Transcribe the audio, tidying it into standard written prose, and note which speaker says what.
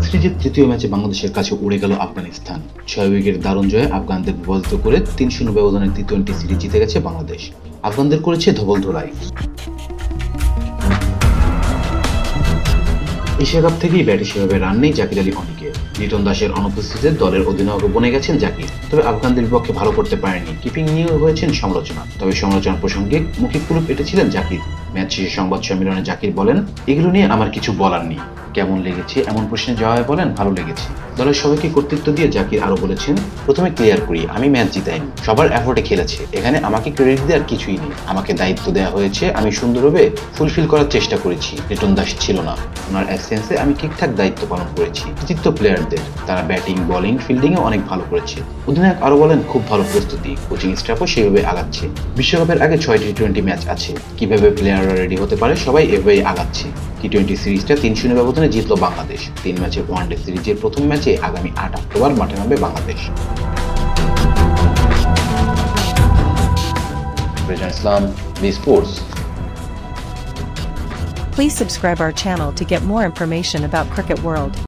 Speaker 1: সিরিজের তৃতীয় ম্যাচে বাংলাদেশের কাছে উড়ে গেল আফগানিস্তান। 6 উইকেটের দারুণ জয়ে আফগানদের পরাজিত করে 3-0 ব্যবধানে টি-20 সিরিজ জিতে গেছে বাংলাদেশ। আফগানদের করেছে ধবল ধোলাই। এশিয়া কাপ থেকেই ব্যাটে সেভাবে রান নেই জাকির আলী অনিকের। লিটন দাসের অনুপস্থিতিতে দলের অধিনায়ক বনে গেছেন জাকির। তবে আফগানদের বিপক্ষে ভালো করতে পারেননি। কিপিং নিয়েও হয়েছেন সমালোচনা। তবে সমালোচনা প্রসঙ্গে মুখে কুলুপ এঁটেছিলেন জাকির। ম্যাচ শেষে সংবাদ সম্মেলনে জাকির বলেন, এগুলো নিয়ে আমার কিছু বলার নেই। কেমন লেগেছে এমন প্রশ্নের জবাবে বলেন, ভালো লেগেছে। দলের সবাইকে কর্তৃত্ব দিয়ে জাকির আরো বলেছেন, প্রথমে ক্লিয়ার করি, আমি ম্যাচ জিতাইনি, সবার এফোর্টে খেলেছে। এখানে আমাকে ক্রেডিট দেওয়ার কিছুই নেই। আমাকে দায়িত্ব দেওয়া হয়েছে, আমি সুন্দরভাবে ফুলফিল করার চেষ্টা করেছি। লিটন দাস ছিল না, ওনার অ্যাবসেন্সে আমি ঠিকঠাক দায়িত্ব পালন করেছি। কৃতিত্ব প্লেয়ারদের, তারা ব্যাটিং, বোলিং, ফিল্ডিংয়ে অনেক ভালো করেছে। অধিনায়ক আরো বলেন, খুব ভালো প্রস্তুতি, কোচিং স্টাফও সেভাবে আগাচ্ছে। বিশ্বকাপের আগে 6 টি-20 ম্যাচ আছে, কিভাবে প্লেয়াররা রেডি হতে পারে সবাই এভাবেই আগাচ্ছে। টি-20 সিরিজটা 3-0 ব্যবধানে জিতল বাংলাদেশ। 3 ম্যাচের ওয়ানডে সিরিজের প্রথম ম্যাচে আগামী 8 অক্টোবর মাঠে নামবে Bangladesh. Rezan Islam, B sports.
Speaker 2: Please subscribe our channel to get more information about Cricket World.